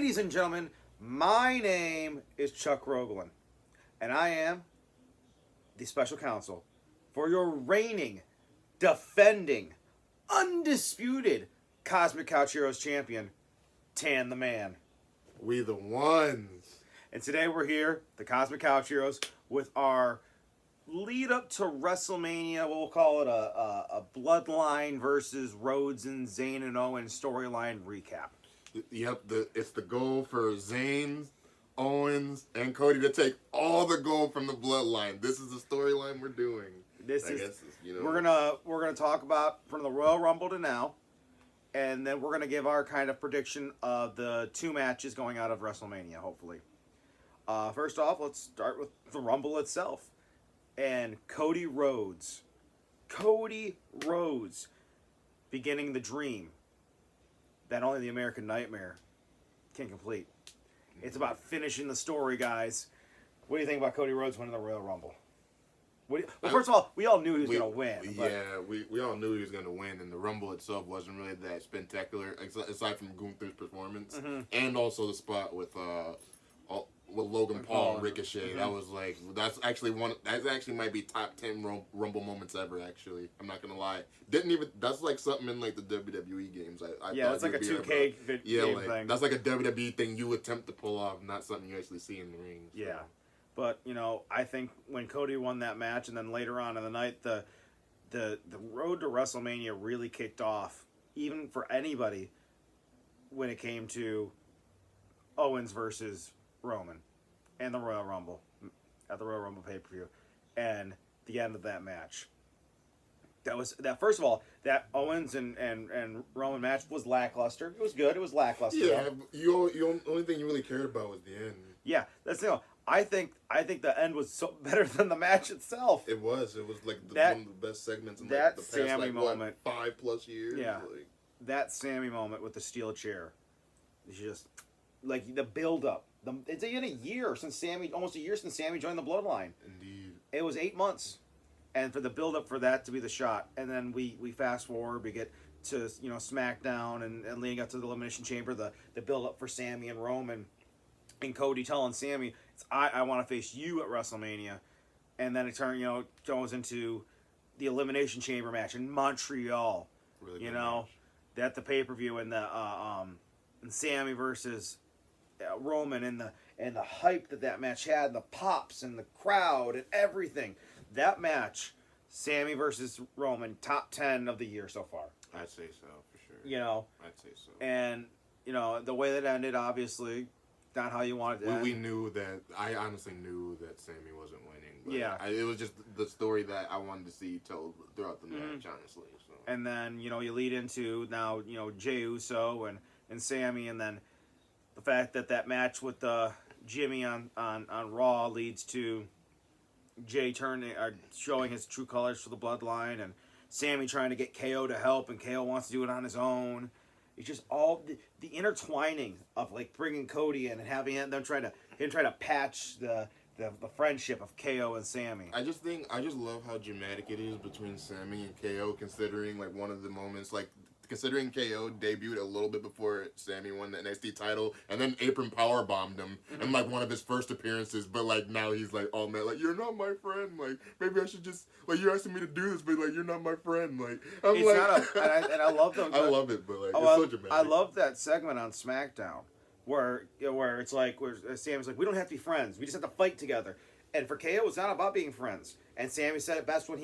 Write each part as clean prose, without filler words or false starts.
Ladies and gentlemen, my name is Chuck Rogalin, and I am the special counsel for your reigning, defending, undisputed Cosmic Couch Heroes champion, Tan the Man. We the ones. And today we're here, the Cosmic Couch Heroes, with our lead up to WrestleMania. We'll call it a Bloodline versus Rhodes and Zayn and Owens storyline recap. Yep, it's the goal for Zayn, Owens, and Cody to take all the gold from the Bloodline. This is the storyline we're doing. We're gonna talk about from the Royal Rumble to now, and then we're gonna give our kind of prediction of the two matches going out of WrestleMania. Hopefully, first off, let's start with the Rumble itself and Cody Rhodes. Cody Rhodes beginning the dream that only the American Nightmare can complete. It's about finishing the story, guys. What do you think about Cody Rhodes winning the Royal Rumble? First of all, we all knew he was going to win. Yeah, we all knew he was going to win, and the Rumble itself wasn't really that spectacular, aside from Gunther's performance, and also the spot with Logan Paul and Ricochet. That was like that's actually might be top 10 Rumble moments ever. Actually, I'm not gonna lie. That's like something in like the WWE games. That's like a 2K game thing. That's like a WWE thing you attempt to pull off, not something you actually see in the ring. So. Yeah, but I think when Cody won that match, and then later on in the night, the road to WrestleMania really kicked off, even for anybody, when it came to Owens versus Roman and the Royal Rumble at the Royal Rumble pay-per-view, and the end of that match. First of all, that Owens and Roman match was lackluster. It was good. It was lackluster. Yeah, the only thing you really cared about was the end. Yeah, that's I think the end was so better than the match itself. It was like one of the best segments in the past Sammy moment. 5+ years. Yeah, that Sammy moment with the steel chair. It's just like the build-up. It's been almost a year since Sammy joined the Bloodline. Indeed. It was 8 months. And for the build-up for that to be the shot. And then we fast forward, we get to, SmackDown and leading up to the Elimination Chamber, the build-up for Sammy and Roman. And Cody telling Sammy, I want to face you at WrestleMania. And then it goes into the Elimination Chamber match in Montreal. Really good match. That the pay-per-view and the and Sammy versus Roman and the hype that match had, and the pops and the crowd and everything. That match, Sammy versus Roman, top 10 of the year so far. I'd say so, for sure. I'd say so. And, the way that ended, obviously, not how you wanted it to end. We knew that, I honestly knew that Sammy wasn't winning. But yeah. It was just the story that I wanted to see told throughout the match, honestly. So. And then, you lead into now, Jey Uso and Sammy, and then the fact that match with Jimmy on Raw leads to Jay showing his true colors for the Bloodline, and Sammy trying to get KO to help, and KO wants to do it on his own. It's just all the intertwining of like bringing Cody in and having them try to patch the friendship of KO and Sammy. I just love how dramatic it is between Sammy and KO, considering like one of the moments considering KO debuted a little bit before Sammy won the NXT title, and then Apron powerbombed him in like one of his first appearances, but like now he's like all mad, like you're not my friend, like maybe I should just like you're asking me to do this, but like you're not my friend, like and I love them. I love it, but like it's so dramatic. I love that segment on SmackDown where it's like where Sammy's like, we don't have to be friends, we just have to fight together. And for KO, it's not about being friends. And Sammy said it best when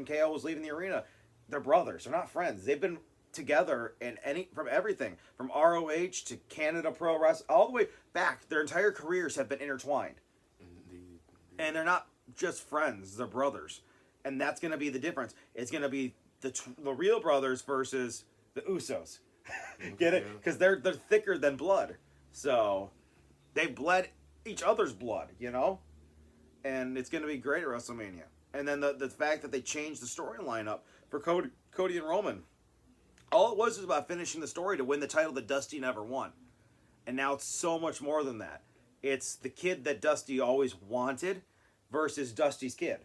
KO was leaving the arena. They're brothers. They're not friends. They've been together in from everything from ROH to Canada Pro Wrestling all the way back. Their entire careers have been intertwined. Indeed. And they're not just friends, they're brothers. And that's going to be the difference. It's going to be the real brothers versus the Usos. Get it? Because they're thicker than blood. So they bled each other's blood, and it's going to be great at WrestleMania. And then the fact that they changed the storyline up for Cody and Roman. All it was about finishing the story to win the title that Dusty never won. And now it's so much more than that. It's the kid that Dusty always wanted versus Dusty's kid.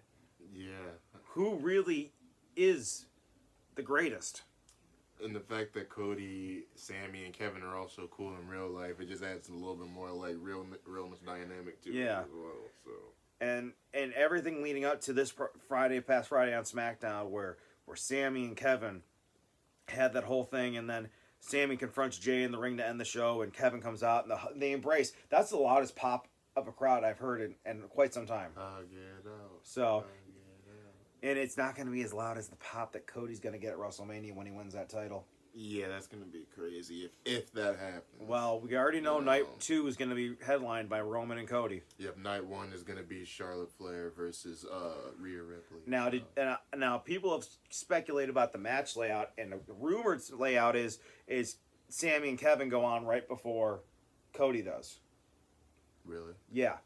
Yeah. Who really is the greatest? And the fact that Cody, Sammy, and Kevin are also cool in real life, it just adds a little bit more like realness dynamic to it as well. So and everything leading up to this past Friday on SmackDown, where Sammy and Kevin had that whole thing, and then Sammy confronts Jay in the ring to end the show, and Kevin comes out and they embrace. That's the loudest pop of a crowd I've heard in quite some time. I get out. So. And it's not going to be as loud as the pop that Cody's going to get at WrestleMania when he wins that title. Yeah, that's going to be crazy if that happens. Well, we already know Night 2 is going to be headlined by Roman and Cody. Yep, Night 1 is going to be Charlotte Flair versus Rhea Ripley. Now, people have speculated about the match layout, and the rumored layout is Sammy and Kevin go on right before Cody does. Really? Yeah.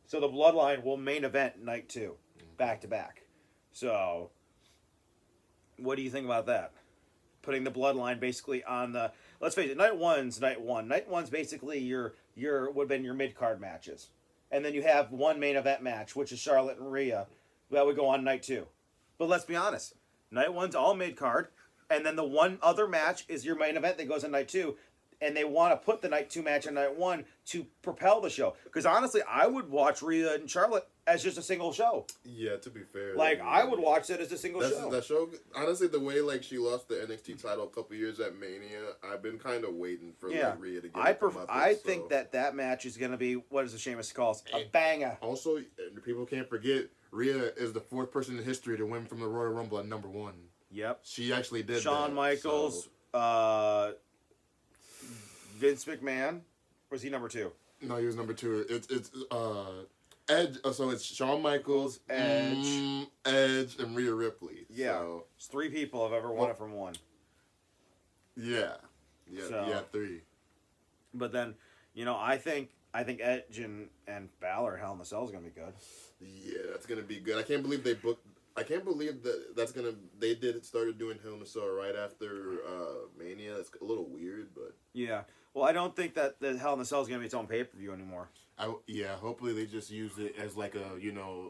So the Bloodline will main event Night 2, back to back. So, what do you think about that? Putting the Bloodline basically on the... Let's face it, Night 1's Night 1. Night 1's basically your would have been your mid-card matches. And then you have one main event match, which is Charlotte and Rhea. That would go on Night 2. But let's be honest. Night 1's all mid-card. And then the one other match is your main event that goes on Night 2. And they want to put the Night 2 match on Night 1 to propel the show. Because honestly, I would watch Rhea and Charlotte as just a single show. Yeah, to be fair. Like, I would watch that as a single show. That show, honestly, the way, like, she lost the NXT title a couple years at Mania, I've been kind of waiting for, like, Rhea to get I think that match is going to be, what does the Sheamus calls? A banger. Also, people can't forget, Rhea is the fourth person in history to win from the Royal Rumble at number 1. Yep. She actually did Shawn Michaels, Vince McMahon. Was he number 2? No, he was number 2. It's Edge. So it's Shawn Michaels, Edge, and Rhea Ripley. Yeah, so, it's 3 people have ever won it from one. Yeah, 3. But then, I think Edge and Balor Hell in the Cell is gonna be good. Yeah, that's gonna be good. I can't believe they booked. I can't believe they started doing Hell in a Cell right after Mania. It's a little weird, but yeah. Well, I don't think that the Hell in the Cell is gonna be its own pay-per-view anymore. Hopefully they just use it as like a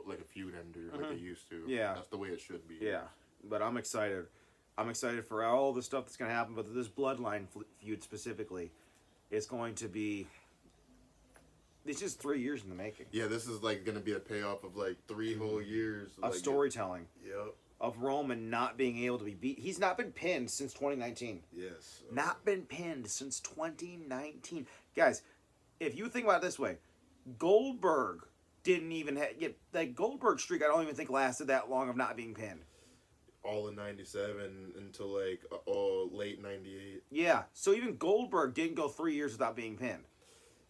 like a feud ender like they used to. Yeah, that's the way it should be. Yeah, but I'm excited. I'm excited for all the stuff that's gonna happen. But this Bloodline feud specifically, is going to be. It's just 3 years in the making. Yeah, this is like gonna be a payoff of like 3 whole years of storytelling. Yep. Of Roman not being able to be beat. He's not been pinned since 2019. Yes. Not been pinned since 2019. Guys, if you think about it this way, Goldberg didn't even get that Goldberg streak. I don't even think lasted that long of not being pinned. All in '97 until like late '98. Yeah, so even Goldberg didn't go 3 years without being pinned.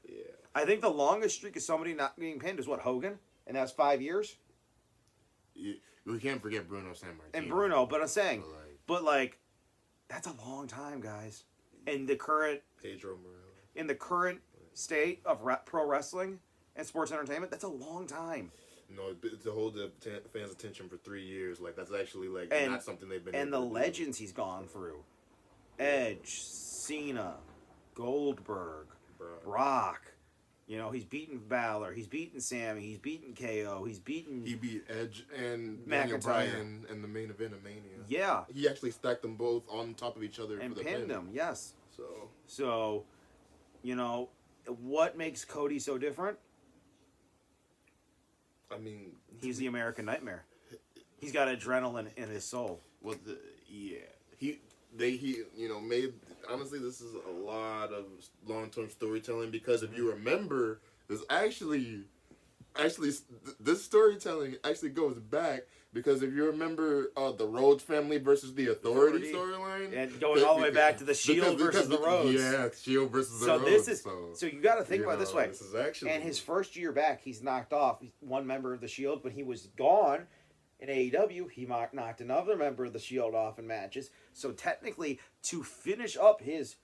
Yeah. I think the longest streak of somebody not being pinned is Hogan, and that's 5 years. We can't forget Bruno Sammartino. And Bruno, but I'm saying, but that's a long time, guys. In the current Pedro Morales. In the current state of pro wrestling and sports entertainment, that's a long time. No, to hold the fans' attention for 3 years, that's actually not something they've been. And the legends he's gone through: Edge, Cena, Goldberg, Brock. He's beaten Balor, he's beaten Sammy, he's beaten KO, he beat Edge and Daniel Bryan in the main event of Mania. Yeah. He actually stacked them both on top of each other and for the pinned them. Yes. So, what makes Cody so different? I mean, he's the American Nightmare. He's got adrenaline in his soul. Well, he made. Honestly, this is a lot of long-term storytelling because if you remember, there's actually this storytelling actually goes back because if you remember the Rhodes family versus the Authority storyline, and going all the way back to the Shield versus the Rhodes. Yeah, Shield versus the Rhodes. So you got to think about it this way. This is actually, and his first year back, he's knocked off one member of the Shield, but he was gone. In AEW, he knocked another member of the Shield off in matches. So technically, to finish up his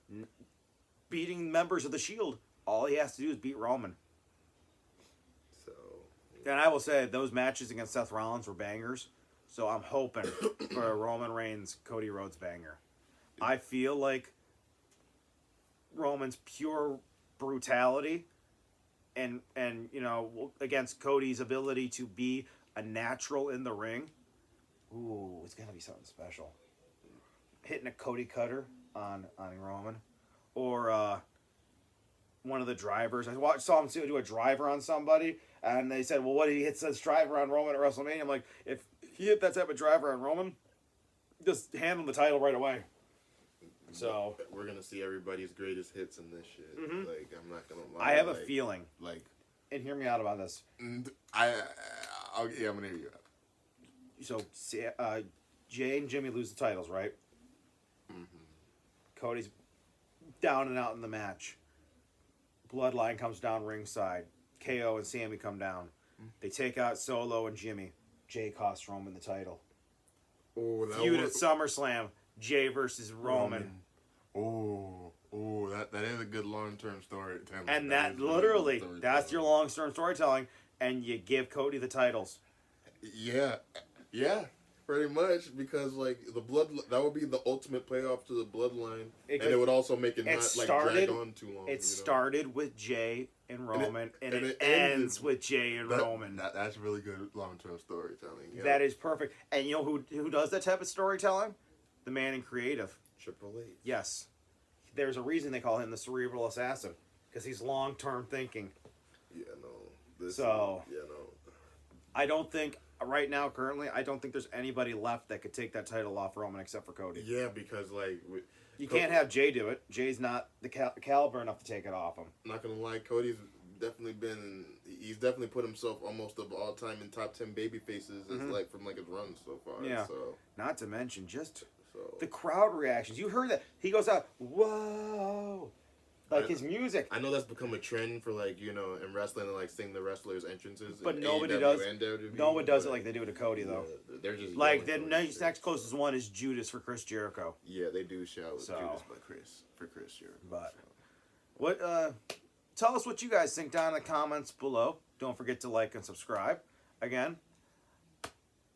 beating members of the Shield, all he has to do is beat Roman. So, and I will say, those matches against Seth Rollins were bangers. So I'm hoping for a Roman Reigns, Cody Rhodes banger. I feel like Roman's pure brutality and against Cody's ability to be a natural in the ring. Ooh, it's gonna be something special. Hitting a Cody cutter on Roman, or one of the drivers. Saw him do a driver on somebody, and they said, "Well, what if he hits this driver on Roman at WrestleMania?" I'm like, if he hit that type of driver on Roman, just hand him the title right away. So we're gonna see everybody's greatest hits in this shit. Mm-hmm. Like, I'm not gonna lie. I have a feeling. Like, And hear me out about this. I'm gonna hear you out. So, Jay and Jimmy lose the titles, right? Mm-hmm. Cody's down and out in the match. Bloodline comes down ringside. KO and Sammy come down. They take out Solo and Jimmy. Jay costs Roman the title. Oh, Feud at SummerSlam. Jay versus Roman. Oh, that is a good long-term story. And that literally, that's your long-term storytelling. And you give Cody the titles. Yeah, pretty much, because like that would be the ultimate payoff to the bloodline, and it would also make it not drag on too long. It started with Jay and Roman, and it ends with Jay and Roman. That's really good long-term storytelling. Yeah. That is perfect. And you know who does that type of storytelling? The man in creative. Triple H. Yes. There's a reason they call him the cerebral assassin, because he's long-term thinking. Yeah, no. I don't think right now, currently, I don't think there's anybody left that could take that title off Roman except for Cody. Yeah, because like you can't have Jay do it. Jay's not the caliber enough to take it off him. Not gonna lie, Cody's he's definitely put himself almost of all time in top 10 baby faces. It's like from like his run so far. Yeah. So not to mention just the crowd reactions. You heard that he goes out, whoa. Like his music. I know that's become a trend for like, in wrestling to like sing the wrestlers' entrances. But nobody does. No one does it like they do to Cody though. Yeah, they're just like the next closest one is Judas for Chris Jericho. Yeah, they do shout Judas for Chris Jericho. But what? Tell us what you guys think down in the comments below. Don't forget to like and subscribe. Again,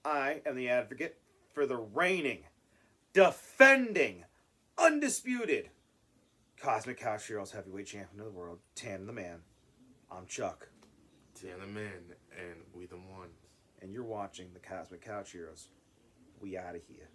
I am the advocate for the reigning, defending, undisputed Cosmic Couch Heroes Heavyweight Champion of the World, Tan the Man. I'm Chuck. Tan the Man, and we the ones. And you're watching the Cosmic Couch Heroes. We out of here.